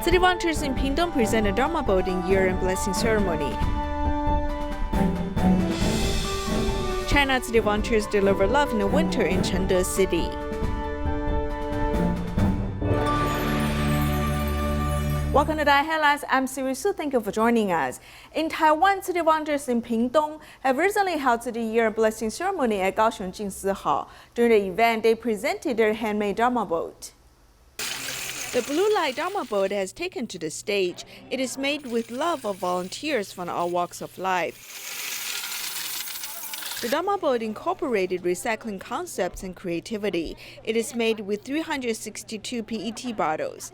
City volunteers in Pingtung present a Dharma boat in year-end blessing ceremony. China city volunteers deliver love in the winter in Chengde City. Welcome to DaAi Headlines. I'm Siri Su. Thank you for joining us. In Taiwan, city volunteers in Pingtung have recently held the year blessing ceremony at Kaohsiung Jing Si Hall. During the event, they presented their handmade Dharma boat. The blue light Dharma boat has taken to the stage. It is made with love of volunteers from all walks of life. The Dharma boat incorporated recycling concepts and creativity. It is made with 362 PET bottles.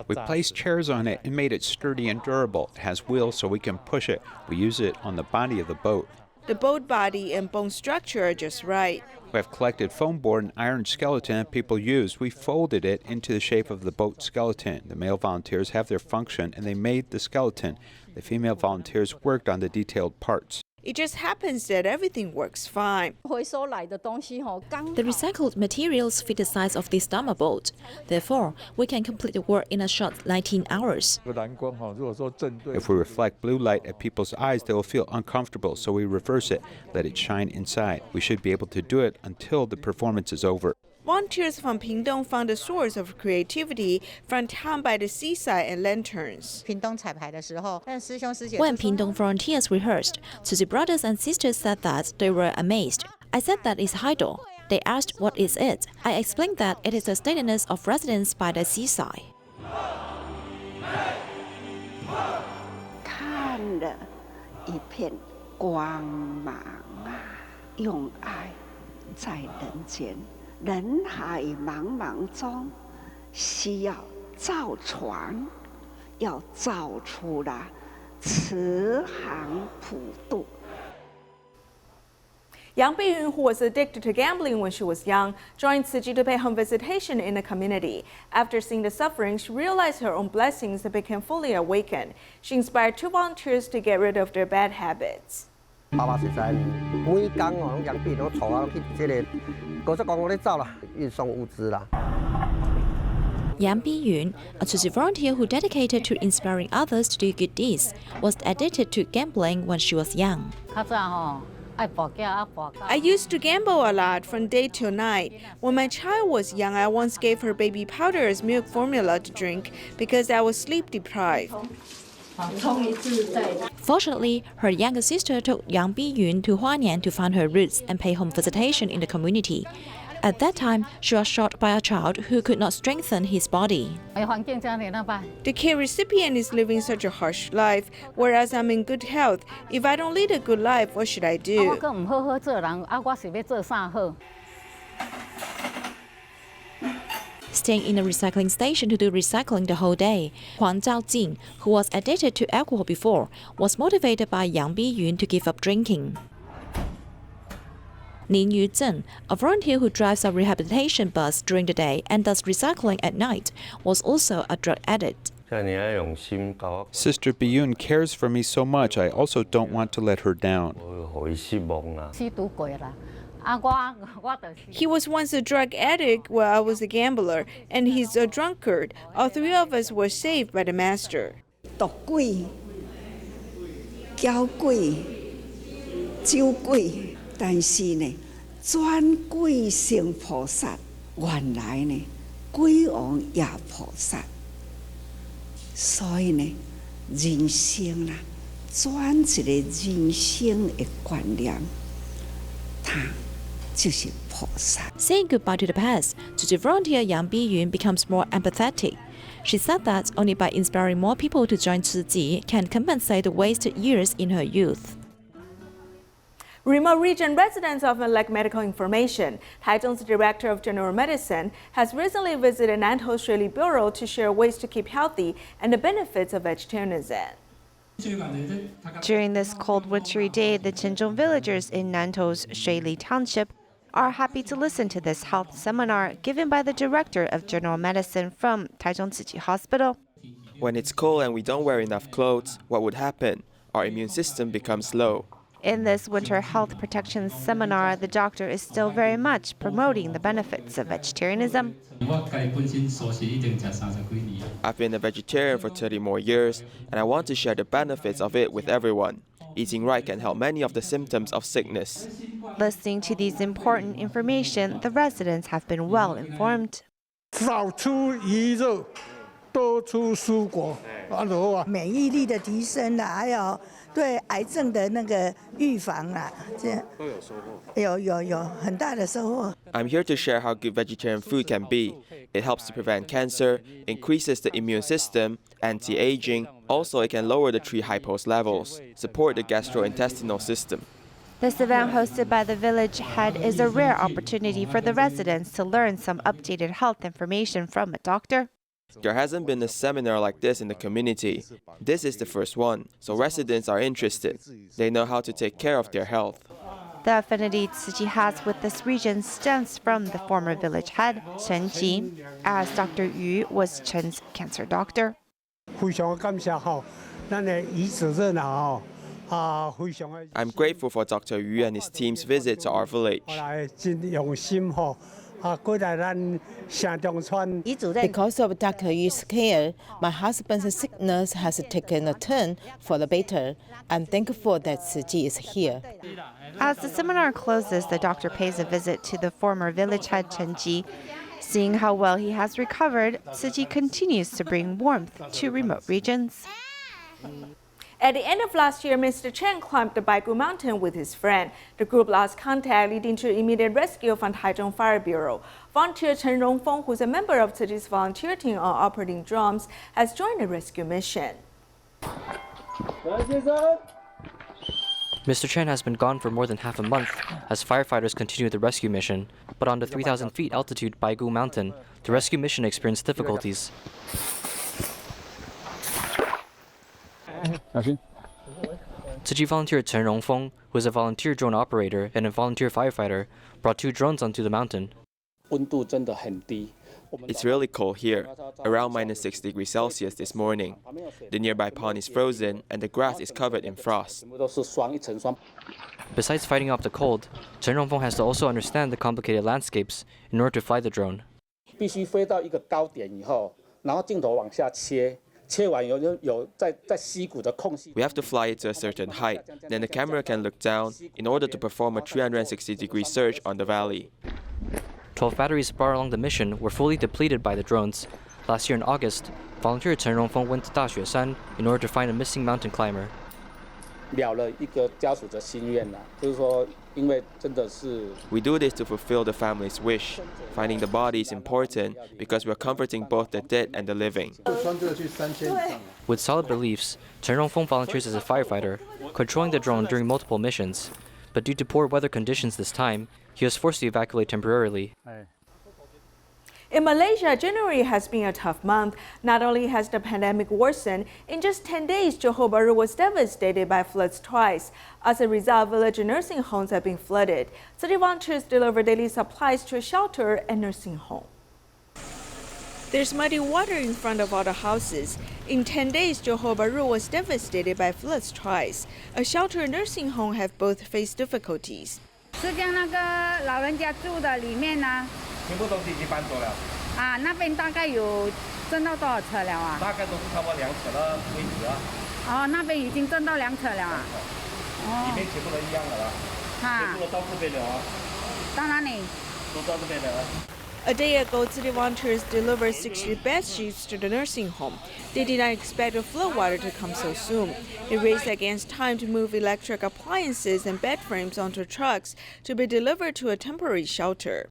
We placed chairs on it and made it sturdy and durable. It has wheels so we can push it. We use it on the body of the boat. The boat body and bone structure are just right. We have collected foam board and iron skeleton that people use. We folded it into the shape of the boat skeleton. The male volunteers have their function and they made the skeleton. The female volunteers worked on the detailed parts. It just happens that everything works fine. The recycled materials fit the size of this Dharma boat. Therefore, we can complete the work in a short 19 hours. If we reflect blue light at people's eyes, they will feel uncomfortable, so we reverse it, let it shine inside. We should be able to do it until the performance is over. Volunteers from Pingtung found a source of creativity from town by the seaside and lanterns. When Pingtung volunteers rehearsed, Tzu Chi brothers and sisters said that they were amazed. I said that is Haido. They asked what is it. I explained that it is the steadiness of residence by the seaside. 看了一片光芒啊，用爱在人间。 人海茫茫中，需要造船，要造出了慈航普渡。 Young Biyun, who was addicted to gambling when she was young, joined Tzu Chi to pay home visitation in the community. After seeing the suffering, she realized her own blessings and became fully awakened. She inspired two volunteers to get rid of their bad habits. 爸实在每天哦，养病都带我去这个高速公路咧走啦，运送物资啦。 Yang Biyun, a Tzu Chi volunteer who dedicated to inspiring others to do good deeds, was addicted to gambling when she was young. I used to gamble a lot from day till night. When my child was young, I once gave her baby powder as milk formula to drink because I was sleep deprived. Fortunately, her younger sister took Yang Biyun to Huanian to find her roots and pay home visitation in the community. At that time, she was shot by a child who could not strengthen his body. The care recipient is living such a harsh life, whereas I'm in good health. If I don't lead a good life, what should I do? Staying in a recycling station to do recycling the whole day, Huang Zhaojing, who was addicted to alcohol before, was motivated by Yang Biyun to give up drinking. Ning Yuzhen, a volunteer who drives a rehabilitation bus during the day and does recycling at night, was also a drug addict. Sister Biyun cares for me so much, I also don't want to let her down. He was once a drug addict while I was a gambler, and he's a drunkard. All three of us were saved by the master. 毒鬼、娇鬼、酒鬼，但是呢，转鬼成菩萨，原来呢，鬼王也菩萨。所以呢，人生啦，转一个人生的观念，他。 Saying goodbye to the past, Tzu Chi volunteer Yang Biyun becomes more empathetic. She said that only by inspiring more people to join Tzu Chi can compensate the wasted years in her youth. Remote region residents often lack medical information. Taichung's Director of General Medicine has recently visited Nantou's Shuili borough to share ways to keep healthy and the benefits of vegetarianism. During this cold wintry day, the Chengde villagers in Nantou's Shuili township are happy to listen to this health seminar given by the Director of General Medicine from Taichung Tzu Chi Hospital. When it's cold and we don't wear enough clothes, what would happen? Our immune system becomes low. In this winter health protection seminar, the doctor is still very much promoting the benefits of vegetarianism. I've been a vegetarian for 30 more years, and I want to share the benefits of it with everyone. Eating right can help many of the symptoms of sickness. Listening to these important information, the residents have been well informed. 少出鱼肉，多出蔬果，安好啊。免疫力的提升啊，还有对癌症的那个预防啊，这都有收获。有很大的收获。I'm here to share how good vegetarian food can be. It helps to prevent cancer, increases the immune system, anti-aging. Also, it can lower the tree hypos levels, support the gastrointestinal system. This event hosted by the village head is a rare opportunity for the residents to learn some updated health information from a doctor. There hasn't been a seminar like this in the community. This is the first one, so residents are interested. They know how to take care of their health. The affinity Tzu Chi has with this region stems from the former village head, Chengde City, as Dr. Yu was Chen's cancer doctor. 非常感謝吼，咱的醫主任啊非常的。I'm grateful for Dr. Yu and his team's visit to our village. 後來真用心吼，過來咱城中村。 Because of Dr. Yu's care, my husband's sickness has taken a turn for the better. I'm thankful that Tzu Chi is here. As the seminar closes, the doctor pays a visit to the former village head Chengde. Seeing how well he has recovered, Tzu Chi continues to bring warmth to remote regions. At the end of last year, Mr. Chen climbed the Baigu Mountain with his friend. The group lost contact, leading to immediate rescue from Taichung Fire Bureau. Volunteer Chen Rongfeng, who is a member of Tzu Chi's volunteer team on operating drones, has joined the rescue mission. Mr. Chen has been gone for more than half a month as firefighters continue the rescue mission, but on the 3,000 feet altitude Baigu Mountain, the rescue mission experienced difficulties. Tzu Chi volunteer Chen Rongfeng, who is a volunteer drone operator and a volunteer firefighter, brought 2 drones onto the mountain. It's really cold here, around -6 degrees Celsius this morning. The nearby pond is frozen and the grass is covered in frost. Besides fighting off the cold, Chen Rongfeng has to also understand the complicated landscapes in order to fly the drone. We have to fly it to a certain height, then the camera can look down in order to perform a 360-degree search on the valley. 12 batteries brought along the mission were fully depleted by the drones. Last year in August, volunteer Chen Rongfeng went to Daxueshan in order to find a missing mountain climber. We do this to fulfill the family's wish. Finding the body is important because we're comforting both the dead and the living. With solid beliefs, Chen Rongfeng volunteers as a firefighter, controlling the drone during multiple missions. But due to poor weather conditions this time, he was forced to evacuate temporarily. In Malaysia, January has been a tough month. Not only has the pandemic worsened, in just 10 days, Johor Bahru was devastated by floods twice. As a result, village nursing homes have been flooded. City volunteers deliver daily supplies to a shelter and nursing home. There's muddy water in front of all the houses. In 10 days, Johor Bahru was devastated by floods twice. A shelter and nursing home have both faced difficulties. 是将那个老人家住的里面呢，全部东西已经搬走了。啊，那边大概有挣到多少车了啊？大概都是差不多2车的位置啊。哦，那边已经挣到2车了啊。里面全部都一样的了。啊。全部都到这边了啊。到哪里？都到这边了。 A day ago, city volunteers delivered 60 bed sheets to the nursing home. They did not expect the floodwater to come so soon. They raced against time to move electric appliances and bed frames onto trucks to be delivered to a temporary shelter.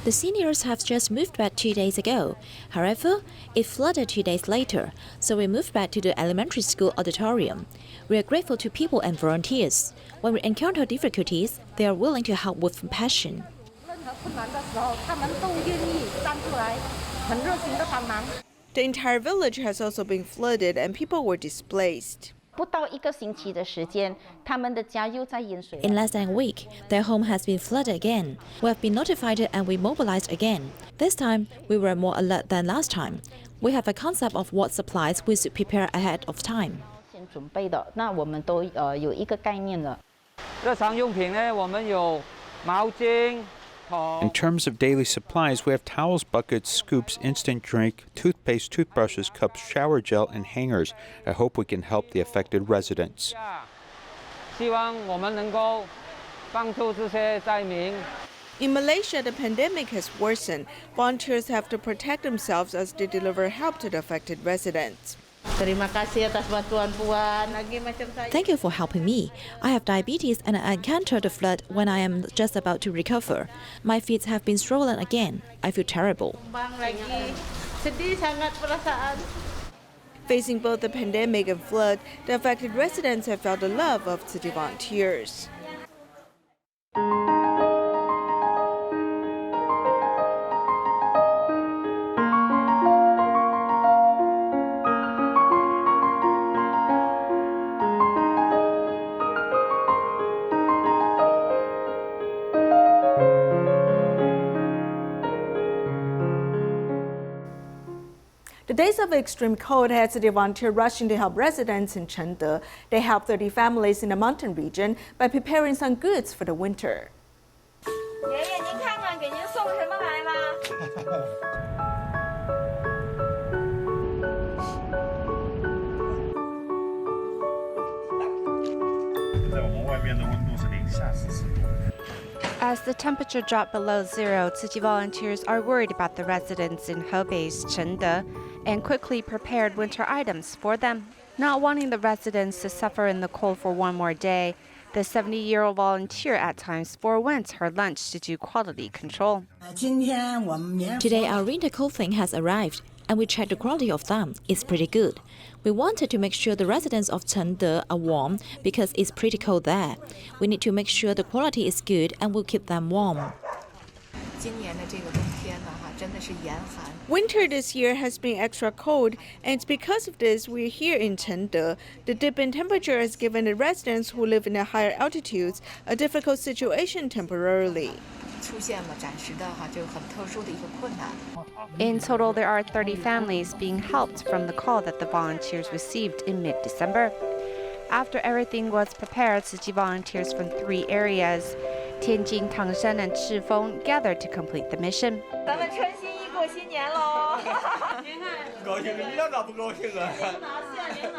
The seniors have just moved back 2 days ago. However, it flooded 2 days later, so we moved back to the elementary school auditorium. We are grateful to people and volunteers. When we encounter difficulties, they are willing to help with passion. The entire village has also been flooded and people were displaced. In less than a week, their home has been flooded again. We have been notified and we mobilized again. This time, we were more alert than last time. We have a concept of what supplies we should prepare ahead of time. 准备的，那我们都有一个概念了。日常用品呢，我们有毛巾。In terms of daily supplies, we have towels, buckets, scoops, instant drink, toothpaste, toothbrushes, cups, shower gel, and hangers. I hope we can help the affected residents. 希望我们能够帮助这些灾民。 In Malaysia, the pandemic has worsened. Volunteers have to protect themselves as they deliver help to the affected residents. Thank you for helping me. I have diabetes and I encountered the flood when I am just about to recover. My feet have been swollen again. I feel terrible. Facing both the pandemic and flood, the affected residents have felt the love of Tzu Chi volunteers. The days of extreme cold had Tzu Chi volunteers rushing to help residents in Chengde. They helped 30 families in the mountain region by preparing some goods for the winter. As the temperature dropped below zero, Tzu Chi volunteers are worried about the residents in Hebei's Chengde and quickly prepared winter items for them. Not wanting the residents to suffer in the cold for one more day, the 70-year-old volunteer at times forewent her lunch to do quality control. Today our winter clothing has arrived, and we checked the quality of them. It's pretty good. We wanted to make sure the residents of Chengde are warm because it's pretty cold there. We need to make sure the quality is good and we'll keep them warm. Winter this year has been extra cold, and it's because of this we're here in Chengde. The dip in temperature has given the residents who live in the higher altitudes a difficult situation temporarily. In total, there are 30 families being helped from the call that the volunteers received in mid-December. After everything was prepared, Tzu Chi volunteers from 3 areas, Tianjin, Tangshan, and Chifeng, gathered to complete the mission.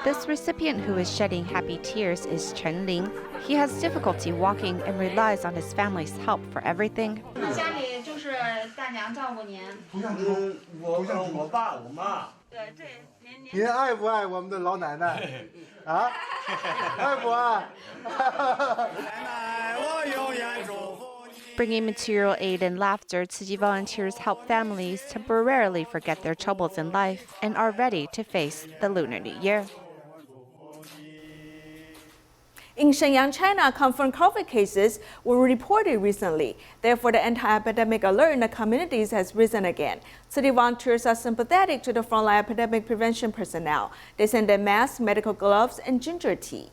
This recipient who is shedding happy tears is Chen Ling. He has difficulty walking and relies on his family's help for everything. Bringing material aid and laughter, Tzu Chi volunteers help families temporarily forget their troubles in life and are ready to face the Lunar New Year. In Shenyang, China, confirmed COVID cases were reported recently. Therefore, the anti-epidemic alert in the communities has risen again. City volunteers are sympathetic to the frontline epidemic prevention personnel. They send them masks, medical gloves, and ginger tea.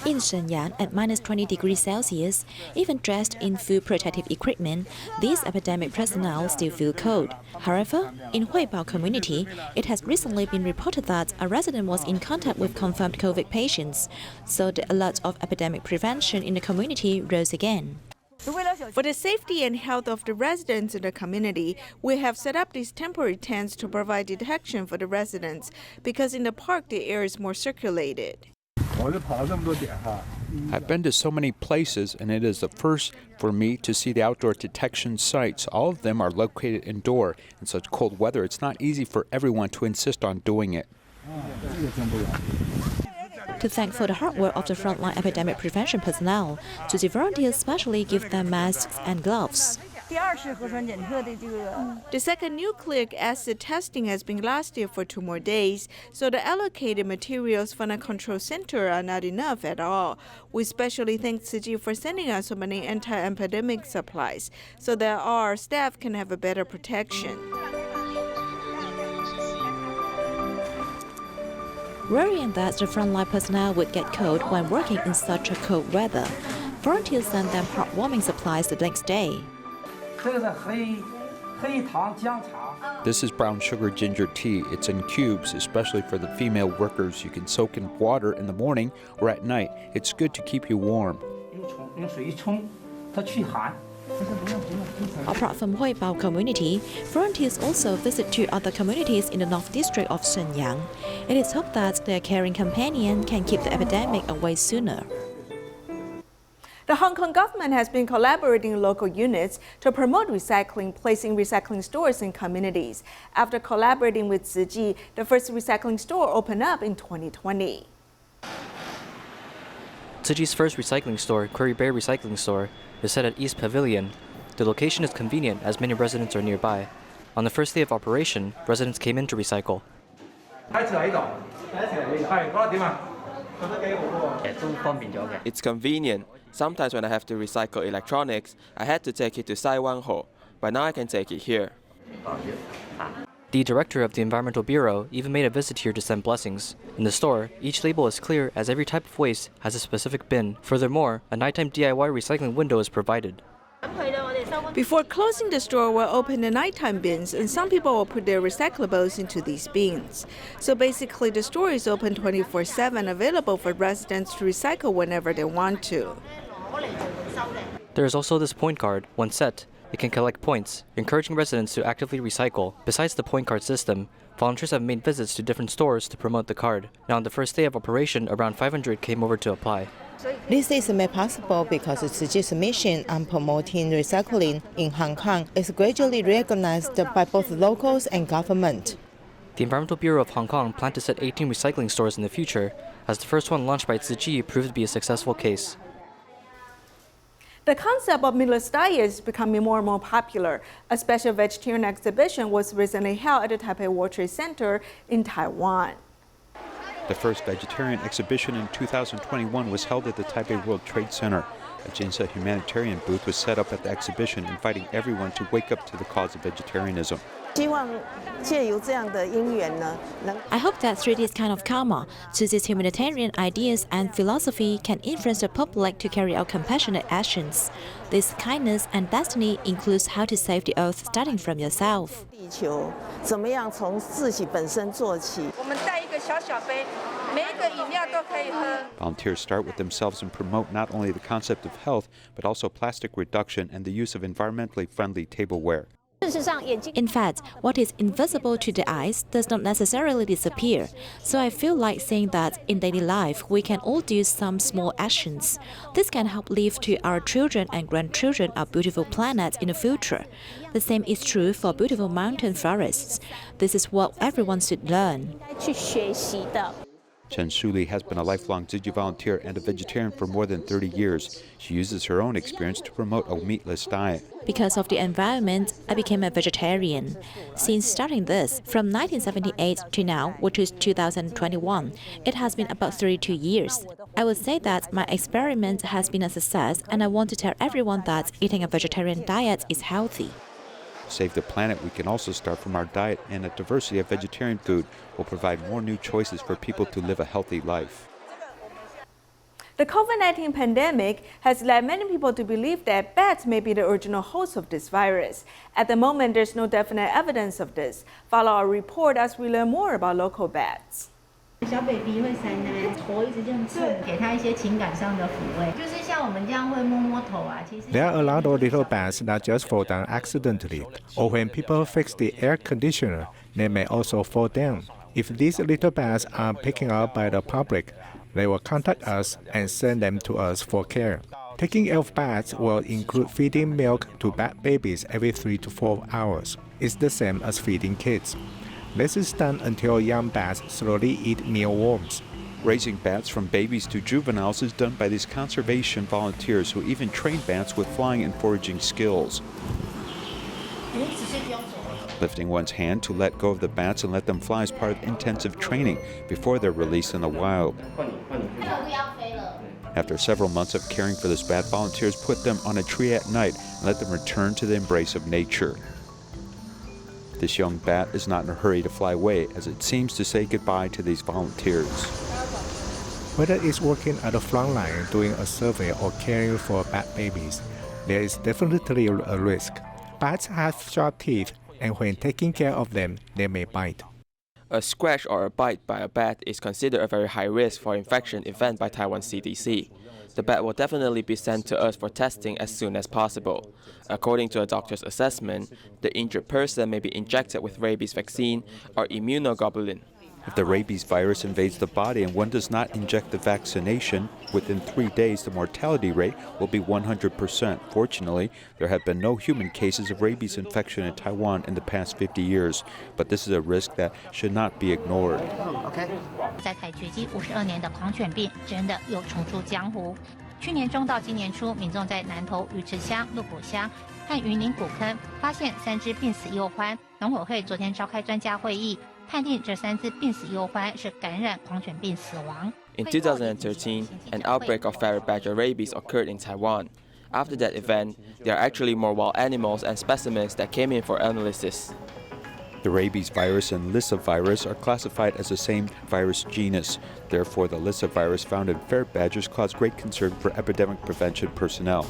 In Shenyang, at minus 20 degrees Celsius, even dressed in full protective equipment, these epidemic personnel still feel cold. However, in Huibao community, it has recently been reported that a resident was in contact with confirmed COVID patients, so the alert of epidemic prevention in the community rose again. For the safety and health of the residents in the community, we have set up these temporary tents to provide detection for the residents, because in the park the air is more circulated. I've been to so many places, and it is the first for me to see the outdoor detection sites. All of them are located indoor. In such cold weather, it's not easy for everyone to insist on doing it. To thank for the hard work of the frontline epidemic prevention personnel, Tzu Chi volunteers specially give them masks and gloves. The second nucleic acid testing has been lasted for 2 more days, so the allocated materials from the control center are not enough at all. We especially thank Tzu Chi for sending us so many anti-epidemic supplies, so that our staff can have a better protection. Worrying that the frontline personnel would get cold when working in such a cold weather, volunteers sent them heartwarming supplies the next day. This is brown sugar ginger tea. It's in cubes, especially for the female workers. You can soak in water in the morning or at night. It's good to keep you warm. Apart from Huibao community, volunteers also visit 2 other communities in the North District of Shenyang. It is hoped that their caring companion can keep the epidemic away sooner. The Hong Kong government has been collaborating with local units to promote recycling, placing recycling stores in communities. After collaborating with Tzu Chi, the first recycling store opened up in 2020. Tzu Chi's first recycling store, Quarry Bay Recycling Store, is set at East Pavilion. The location is convenient as many residents are nearby. On the first day of operation, residents came in to recycle. It's convenient. Sometimes when I have to recycle electronics, I had to take it to Saiwan Ho, but now I can take it here. The director of the Environmental Bureau even made a visit here to send blessings. In the store, each label is clear as every type of waste has a specific bin. Furthermore, a nighttime DIY recycling window is provided. Before closing the store, we'll open the nighttime bins, and some people will put their recyclables into these bins. So basically, the store is open 24/7, available for residents to recycle whenever they want to. There is also this point card. Once set, it can collect points, encouraging residents to actively recycle. Besides the point card system, volunteers have made visits to different stores to promote the card. Now, on the first day of operation, around 500 came over to apply. This is made possible because Tzu Chi's mission on promoting recycling in Hong Kong is gradually recognized by both locals and government. The Environmental Bureau of Hong Kong planned to set 18 recycling stores in the future, as the first one launched by Tzu Chi proved to be a successful case. The concept of meatless diet is becoming more and more popular. A special vegetarian exhibition was recently held at the Taipei World Trade Center in Taiwan. The first vegetarian exhibition in 2021 was held at the Taipei World Trade Center. A Jinsa humanitarian booth was set up at the exhibition, inviting everyone to wake up to the cause of vegetarianism. I hope that through this kind of karma, Tzu Chi's humanitarian ideas and philosophy can influence the public to carry out compassionate actions. This kindness and destiny includes how to save the earth starting from yourself. Volunteers start with themselves and promote not only the concept of health, but also plastic reduction and the use of environmentally friendly tableware. In fact, what is invisible to the eyes does not necessarily disappear. So I feel like saying that in daily life, we can all do some small actions. This can help leave to our children and grandchildren a beautiful planet in the future. The same is true for beautiful mountain forests. This is what everyone should learn. Shuili has been a lifelong Tzu Chi volunteer and a vegetarian for more than 30 years. She uses her own experience to promote a meatless diet. Because of the environment, I became a vegetarian. Since starting this, from 1978 to now, which is 2021, it has been about 32 years. I would say that my experiment has been a success, and I want to tell everyone that eating a vegetarian diet is healthy. To save the planet, we can also start from our diet, and a diversity of vegetarian food will provide more new choices for people to live a healthy life. The COVID-19 pandemic has led many people to believe that bats may be the original host of this virus. At the moment, there's no definite evidence of this. Follow our report as we learn more about local bats. There are a lot of little bats that just fall down accidentally, or when people fix the air conditioner, they may also fall down. If these little bats are picked up by the public, they will contact us and send them to us for care. Taking care of bats will include feeding milk to bat babies every 3 to 4 hours. It's the same as feeding kids. This is done until young bats slowly eat mealworms. Raising bats from babies to juveniles is done by these conservation volunteers who even train bats with flying and foraging skills. Lifting one's hand to let go of the bats and let them fly is part of intensive training before they're released in the wild. After several months of caring for this bat, volunteers put them on a tree at night and let them return to the embrace of nature. This young bat is not in a hurry to fly away, as it seems to say goodbye to these volunteers. Whether it's working at the front line, doing a survey, or caring for bat babies, there is definitely a risk. Bats have sharp teeth, and when taking care of them, they may bite. A scratch or a bite by a bat is considered a very high risk for infection event by Taiwan CDC. The bat will definitely be sent to us for testing as soon as possible. According to a doctor's assessment, the injured person may be injected with rabies vaccine or immunoglobulin. If the rabies virus invades the body and one does not inject the vaccination, within 3 days the mortality rate will be 100%. Fortunately, there have been no human cases of rabies infection in Taiwan in the past 50 years, but this is a risk that should not be ignored. 在台绝迹52年的狂犬病真的又重出江湖。去年中到今年初，民众在南投鱼池乡、鹿埔乡和云林古坑发现3只病死鼬獾。农委会昨天召开专家会议，判定这3只病死鼬獾是感染狂犬病死亡。In 2013, an outbreak of ferret badger rabies occurred in Taiwan. After that event, there are actually more wild animals and specimens that came in for analysis. The rabies virus and Lissa virus are classified as the same virus genus. Therefore, the Lissa virus found in ferret badgers caused great concern for epidemic prevention personnel.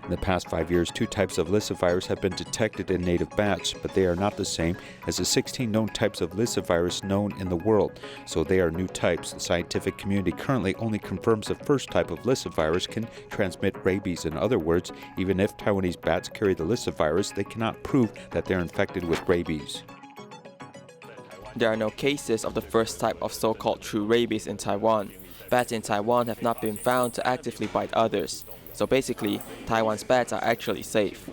In the past 5 years, 2 types of Lissa virus have been detected in native bats, but they are not the same as the 16 known types of Lissa virus known in the world. So they are new types. The scientific community currently only confirms the first type of Lissa virus can transmit rabies. In other words, even if Taiwanese bats carry the Lissa virus, they cannot prove that they're infected with rabies. There are no cases of the first type of so-called true rabies in Taiwan. Bats in Taiwan have not been found to actively bite others. So basically, Taiwan's bats are actually safe.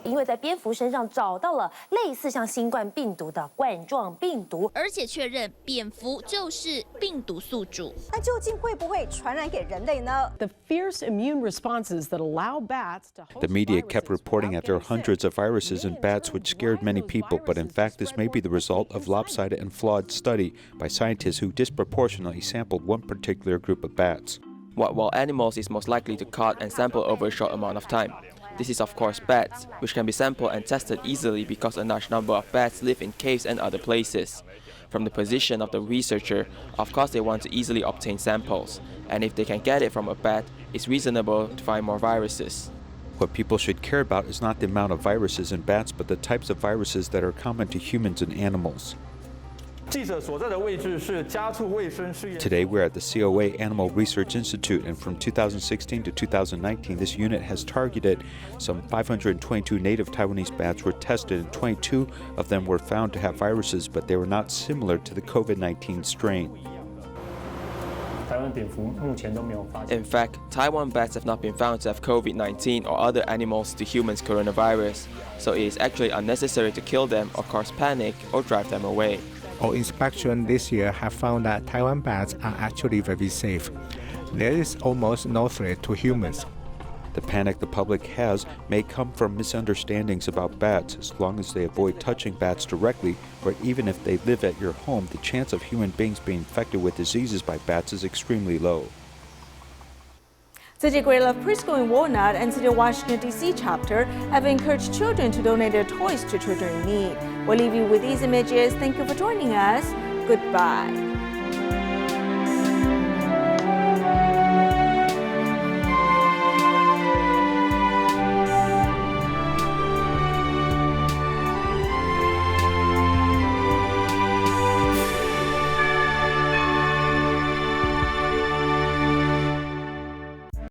因为在蝙蝠身上找到了类似像新冠病毒的冠状病毒，而且确认蝙蝠就是病毒宿主。那究竟会不会传染给人类呢 ？The fierce immune responses that allow bats to host The media kept reporting after hundreds of viruses in bats, which scared many people, but in fact this may be the result of lopsided and flawed study by scientists who disproportionately sampled one particular group of bats. What wild animals is most likely to caught and sample over a short amount of time? This is of course bats, which can be sampled and tested easily because a large number of bats live in caves and other places. From the position of the researcher, of course they want to easily obtain samples, and if they can get it from a bat, it's reasonable to find more viruses. What people should care about is not the amount of viruses in bats, but the types of viruses that are common to humans and animals. Today we're at the COA Animal Research Institute, and from 2016 to 2019 this unit has targeted some 522 native Taiwanese bats were tested, and 22 of them were found to have viruses, but they were not similar to the COVID-19 strain. In fact, Taiwan bats have not been found to have COVID-19 or other animals to humans coronavirus, so it is actually unnecessary to kill them or cause panic or drive them away. Our inspection this year have found that Taiwan bats are actually very safe. There is almost no threat to humans. The panic the public has may come from misunderstandings about bats. As long as they avoid touching bats directly, or even if they live at your home, the chance of human beings being infected with diseases by bats is extremely low. City Great Love Preschool in Walnut and City of Washington, D.C. chapter have encouraged children to donate their toys to children in need. We'll leave you with these images. Thank you for joining us. Goodbye.